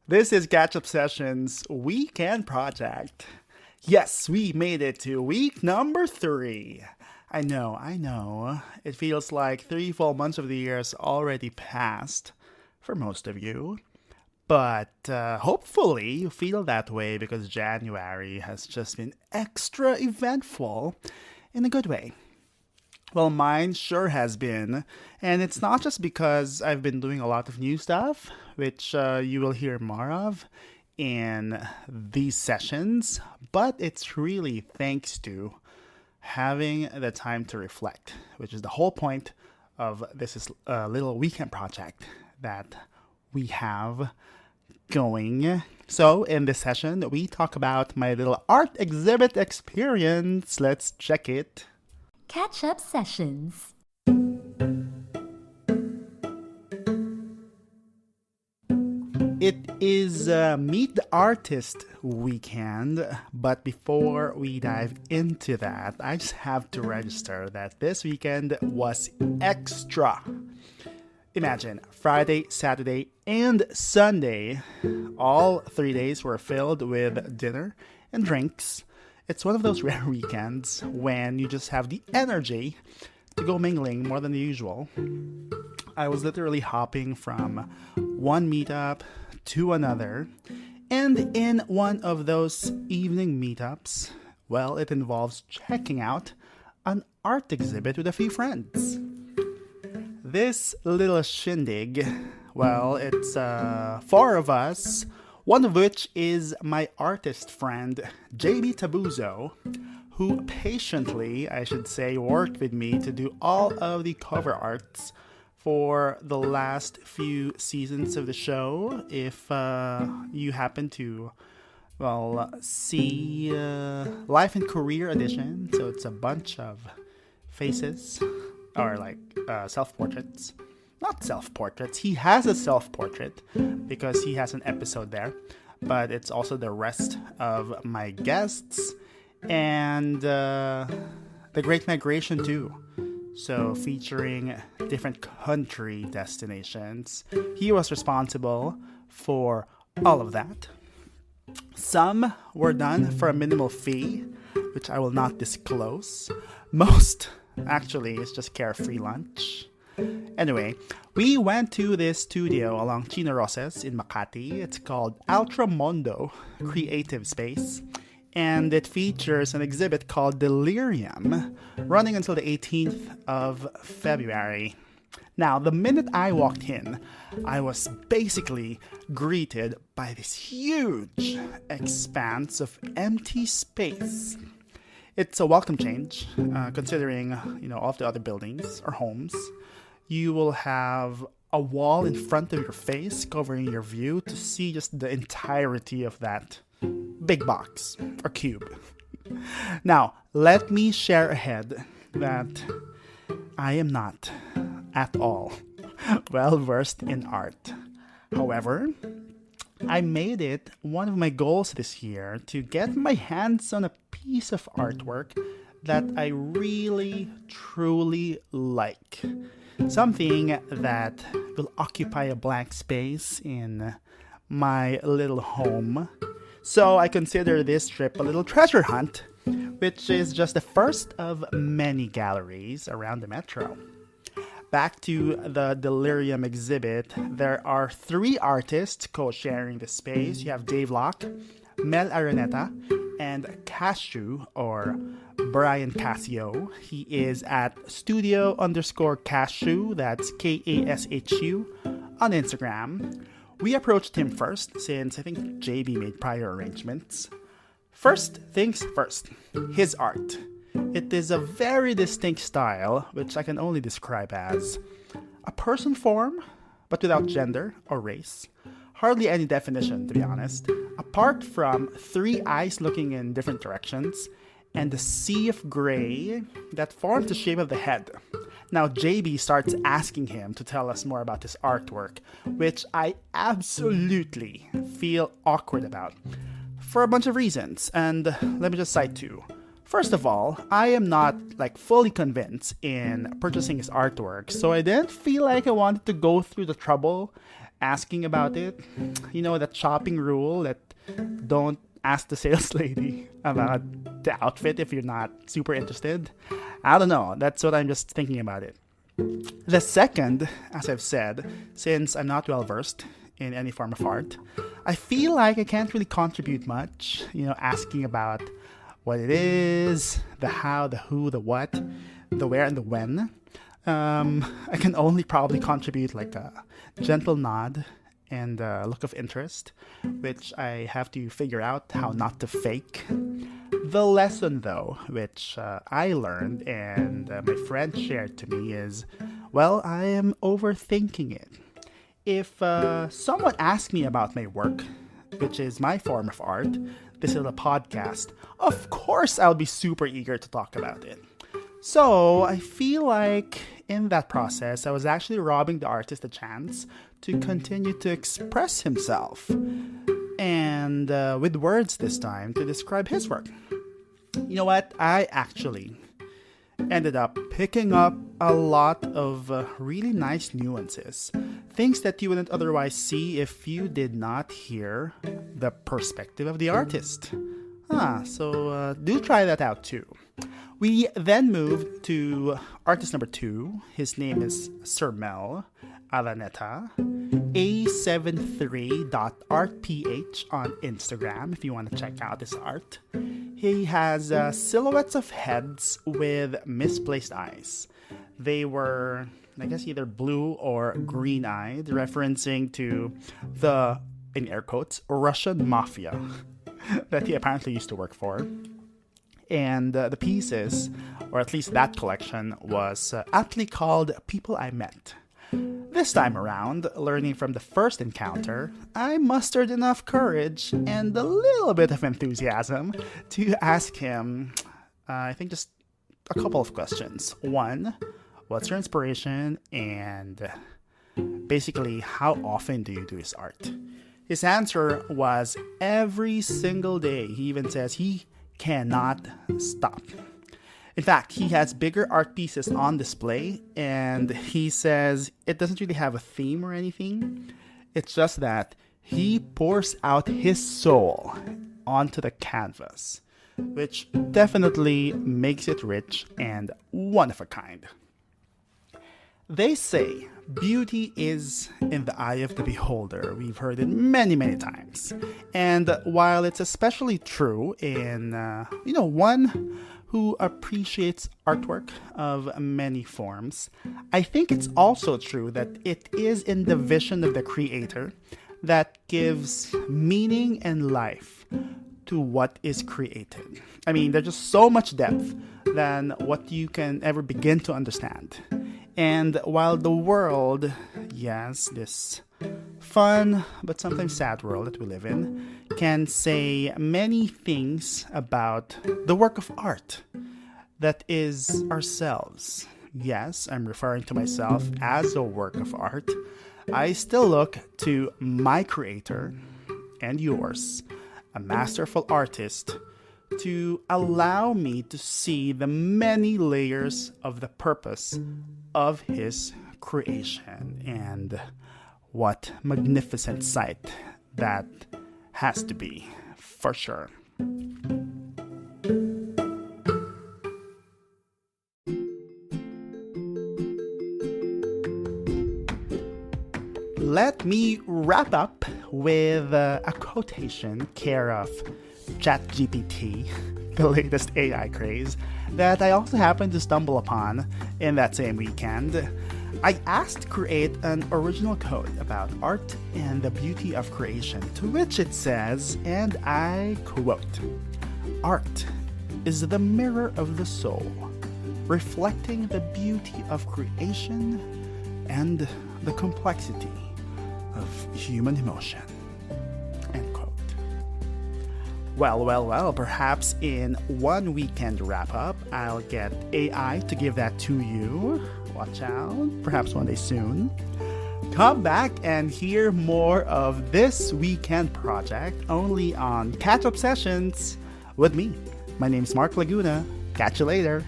This is Catch Up Sessions Weekend Project. Yes, we made it to week number 3. I know. It feels like 3 full months of the year has already passed for most of you. But hopefully you feel that way because January has just been extra eventful in a good way. Well, mine sure has been. And it's not just because I've been doing a lot of new stuff, which you will hear more of in these sessions, but it's really thanks to having the time to reflect, which is the whole point of this is a little weekend project that we have going. So, in this session, we talk about my little art exhibit experience. Let's check it. Catch up sessions. It is Meet the Artist weekend, but before we dive into that, I just have to register that this weekend was extra. Imagine Friday, Saturday, and Sunday. All 3 days were filled with dinner and drinks. It's one of those rare weekends when you just have the energy to go mingling more than usual. I was literally hopping from one meetup to another, and in one of those evening meetups, well, it involves checking out an art exhibit with a few friends. This little shindig, well, it's 4 of us, one of which is my artist friend, JB Tabuzo, who patiently, I should say, worked with me to do all of the cover arts for the last few seasons of the show. If you happen to, well, see Life and Career Edition, so it's a bunch of faces, or like self-portraits. Not self-portraits, he has a self-portrait because he has an episode there, but it's also the rest of my guests and The Great Migration too. So featuring different country destinations. He was responsible for all of that. Some were done for a minimal fee, which I will not disclose. Most, actually, is just carefree lunch. Anyway, we went to this studio along Chino Roses in Makati. It's called Ultramondo Creative Space. And it features an exhibit called Delirium, running until the 18th of February. Now, the minute I walked in, I was basically greeted by this huge expanse of empty space. It's a welcome change, considering, all of the other buildings or homes. You will have a wall in front of your face covering your view to see just the entirety of that big box or cube. Now, let me share ahead that I am not at all well versed in art. However, I made it one of my goals this year to get my hands on a piece of artwork that I really, truly like. Something that will occupy a blank space in my little home. So I consider this trip a little treasure hunt, which is just the first of many galleries around the metro. Back to the Delirium exhibit, there are 3 artists co-sharing the space. You have Dave Locke, Mel Araneta, and Cashew, or Brian Casio. He is at studio_Cashew, that's Kashu, on Instagram. We approached him first since I think JB made prior arrangements. First things first, his art. It is a very distinct style, which I can only describe as a person form, but without gender or race. Hardly any definition, to be honest, apart from 3 eyes looking in different directions and the sea of gray that forms the shape of the head. Now, JB starts asking him to tell us more about his artwork, which I absolutely feel awkward about, for a bunch of reasons, and let me just cite 2. First of all, I am not fully convinced in purchasing his artwork, so I didn't feel like I wanted to go through the trouble asking about it. You know, that shopping rule that don't ask the sales lady about the outfit if you're not super interested. I don't know. That's what I'm just thinking about it. The second, as I've said, since I'm not well versed in any form of art, I feel like I can't really contribute much, asking about what it is, the how, the who, the what, the where, and the when. I can only probably contribute like a gentle nod and a look of interest, which I have to figure out how not to fake. The lesson, though, which I learned and my friend shared to me is, well, I am overthinking it. If someone asks me about my work, which is my form of art, this is a podcast, of course I'll be super eager to talk about it. So I feel like in that process, I was actually robbing the artist a chance to continue to express himself. And with words this time to describe his work. You know what? I actually ended up picking up a lot of really nice nuances. Things that you wouldn't otherwise see if you did not hear the perspective of the artist. So do try that out too. We then moved to artist number 2. His name is Sir Mel Alaneta, a73.artph on Instagram if you want to check out his art. He has silhouettes of heads with misplaced eyes. They were, I guess, either blue or green-eyed, referencing to the, in air quotes, Russian mafia that he apparently used to work for. And the pieces, or at least that collection, was aptly called People I Met. This time around, learning from the first encounter, I mustered enough courage and a little bit of enthusiasm to ask him, I think, just a couple of questions. 1, what's your inspiration? And basically, how often do you do his art? His answer was every single day. He even says he cannot stop. In fact, he has bigger art pieces on display, and he says it doesn't really have a theme or anything. It's just that he pours out his soul onto the canvas, which definitely makes it rich and one of a kind. They say beauty is in the eye of the beholder. We've heard it many, many times. And while it's especially true in, one who appreciates artwork of many forms, I think it's also true that it is in the vision of the creator that gives meaning and life to what is created. I mean, there's just so much depth than what you can ever begin to understand. And while the world, yes, this fun but sometimes sad world that we live in, can say many things about the work of art that is ourselves. Yes, I'm referring to myself as a work of art. I still look to my creator and yours, a masterful artist, to allow me to see the many layers of the purpose of his creation. And what magnificent sight that has to be, for sure. Let me wrap up with a quotation care of ChatGPT, the latest AI craze, that I also happened to stumble upon in that same weekend. I asked to create an original quote about art and the beauty of creation, to which it says, and I quote, "Art is the mirror of the soul, reflecting the beauty of creation and the complexity of human emotion." End quote. Well, perhaps in one weekend wrap-up, I'll get AI to give that to you. Watch out, perhaps one day soon. Come back and hear more of this weekend project only on Catch Up Sessions with me. My name's Mark Laguna. Catch you later.